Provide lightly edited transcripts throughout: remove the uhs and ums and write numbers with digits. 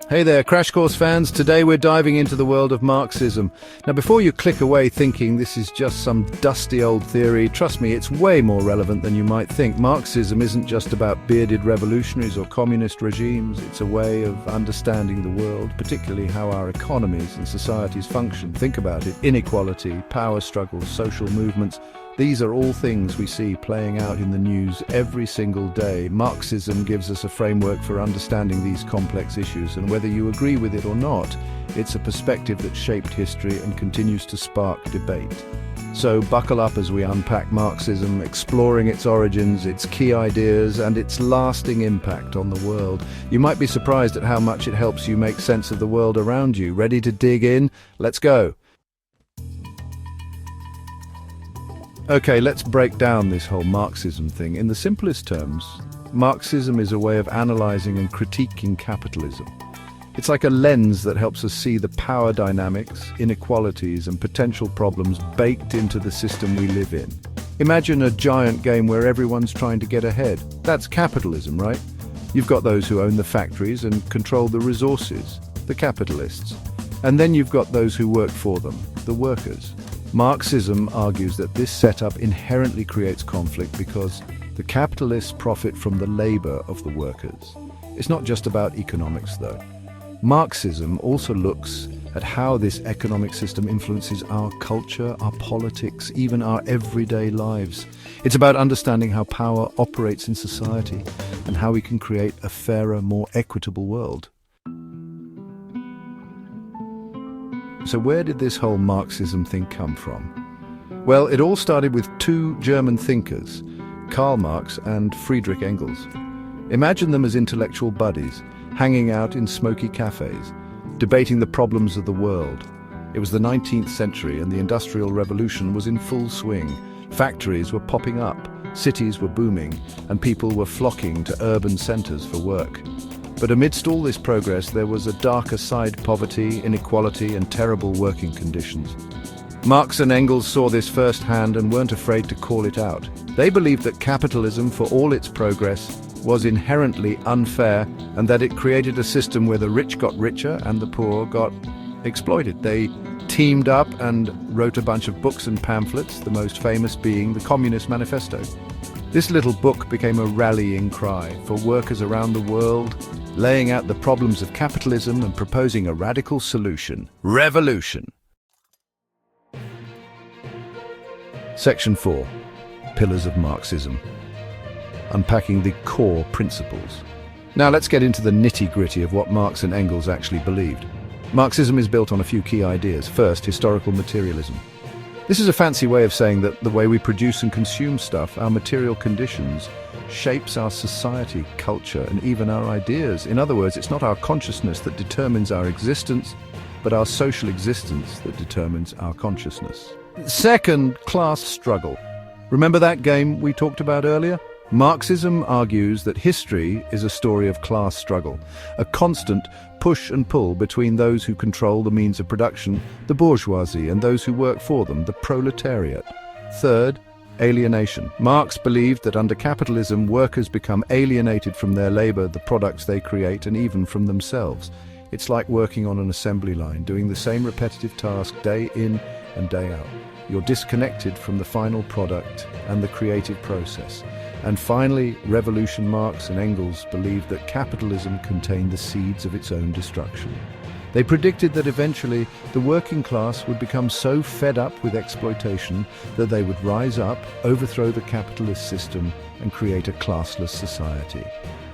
Hey there, Crash Course fans. Today we're diving into the world of Marxism. Now, before you click away thinking this is just some dusty old theory, trust me, it's way more relevant than you might think. Marxism isn't just about bearded revolutionaries or communist regimes. It's a way of understanding the world, particularly how our economies and societies function. Think about it. Inequality, power struggles, social movements. These are all things we see playing out in the news every single day. Marxism gives us a framework for understanding these complex issues, and whether you agree with it or not, it's a perspective that shaped history and continues to spark debate. So buckle up as we unpack Marxism, exploring its origins, its key ideas, and its lasting impact on the world. You might be surprised at how much it helps you make sense of the world around you. Ready to dig in? Let's go! Okay, let's break down this whole Marxism thing. In the simplest terms, Marxism is a way of analyzing and critiquing capitalism. It's like a lens that helps us see the power dynamics, inequalities, and potential problems baked into the system we live in. Imagine a giant game where everyone's trying to get ahead. That's capitalism, right? You've got those who own the factories and control the resources, the capitalists. And then you've got those who work for them, the workers. Marxism argues that this setup inherently creates conflict because the capitalists profit from the labor of the workers. It's not just about economics, though. Marxism also looks at how this economic system influences our culture, our politics, even our everyday lives. It's about understanding how power operates in society and how we can create a fairer, more equitable world. So where did this whole Marxism thing come from? Well, it all started with two German thinkers, Karl Marx and Friedrich Engels. Imagine them as intellectual buddies, hanging out in smoky cafes, debating the problems of the world. It was the 19th century and the Industrial Revolution was in full swing. Factories were popping up, cities were booming, and people were flocking to urban centers for work. But amidst all this progress, there was a darker side: poverty, inequality, and terrible working conditions. Marx and Engels saw this firsthand and weren't afraid to call it out. They believed that capitalism, for all its progress, was inherently unfair and that it created a system where the rich got richer and the poor got exploited. They teamed up and wrote a bunch of books and pamphlets, the most famous being the Communist Manifesto. This little book became a rallying cry for workers around the world, laying out the problems of capitalism and proposing a radical solution: revolution. Section 4. Pillars of Marxism. Unpacking the core principles. Now let's get into the nitty-gritty of what Marx and Engels actually believed. Marxism is built on a few key ideas. First, historical materialism. This is a fancy way of saying that the way we produce and consume stuff, our material conditions, shapes our society, culture, and even our ideas. In other words, it's not our consciousness that determines our existence, but our social existence that determines our consciousness. Second, class struggle. Remember that game we talked about earlier? Marxism argues that history is a story of class struggle, a constant push and pull between those who control the means of production, the bourgeoisie, and those who work for them, the proletariat. Third, alienation. Marx believed that under capitalism, workers become alienated from their labor, the products they create, and even from themselves. It's like working on an assembly line, doing the same repetitive task day in and day out. You're disconnected from the final product and the creative process. And finally, revolution. Marx and Engels believed that capitalism contained the seeds of its own destruction. They predicted that eventually the working class would become so fed up with exploitation that they would rise up, overthrow the capitalist system, and create a classless society.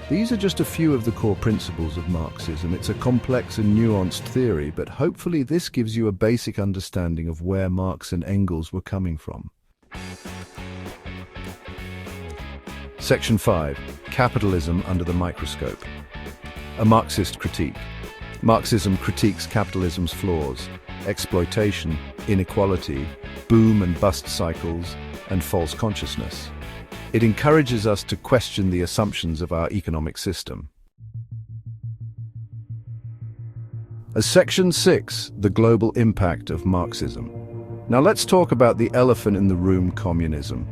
These are just a few of the core principles of Marxism. It's a complex and nuanced theory, but hopefully this gives you a basic understanding of where Marx and Engels were coming from. Section 5. Capitalism under the microscope. A Marxist critique. Marxism critiques capitalism's flaws: exploitation, inequality, boom and bust cycles, and false consciousness. It encourages us to question the assumptions of our economic system. As Section 6, the global impact of Marxism. Now let's talk about the elephant in the room: communism.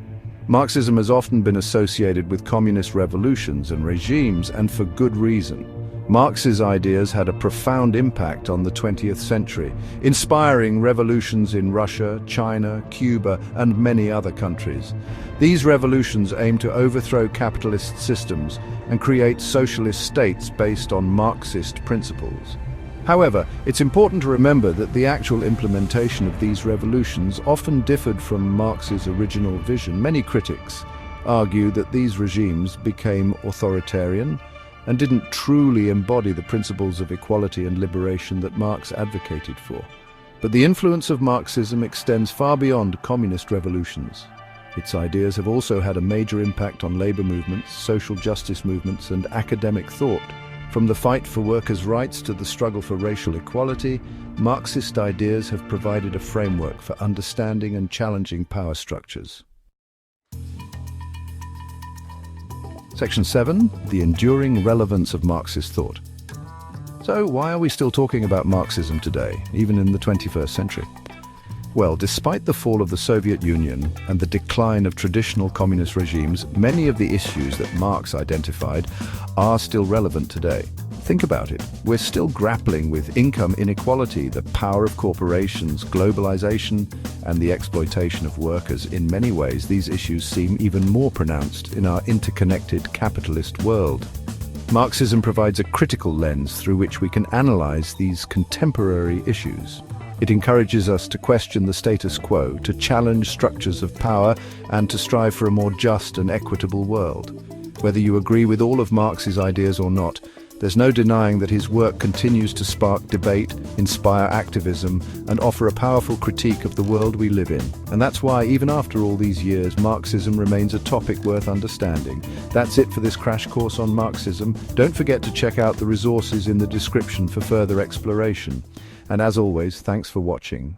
Marxism has often been associated with communist revolutions and regimes, and for good reason. Marx's ideas had a profound impact on the 20th century, inspiring revolutions in Russia, China, Cuba, and many other countries. These revolutions aimed to overthrow capitalist systems and create socialist states based on Marxist principles. However, it's important to remember that the actual implementation of these revolutions often differed from Marx's original vision. Many critics argue that these regimes became authoritarian and didn't truly embody the principles of equality and liberation that Marx advocated for. But the influence of Marxism extends far beyond communist revolutions. Its ideas have also had a major impact on labor movements, social justice movements, and academic thought. From the fight for workers' rights to the struggle for racial equality, Marxist ideas have provided a framework for understanding and challenging power structures. Section 7. The enduring relevance of Marxist thought. So, why are we still talking about Marxism today, even in the 21st century? Well, despite the fall of the Soviet Union and the decline of traditional communist regimes, many of the issues that Marx identified are still relevant today. Think about it. We're still grappling with income inequality, the power of corporations, globalization, and the exploitation of workers. In many ways, these issues seem even more pronounced in our interconnected capitalist world. Marxism provides a critical lens through which we can analyze these contemporary issues. It encourages us to question the status quo, to challenge structures of power, and to strive for a more just and equitable world. Whether you agree with all of Marx's ideas or not, there's no denying that his work continues to spark debate, inspire activism, and offer a powerful critique of the world we live in. And that's why, even after all these years, Marxism remains a topic worth understanding. That's it for this crash course on Marxism. Don't forget to check out the resources in the description for further exploration. And as always, thanks for watching.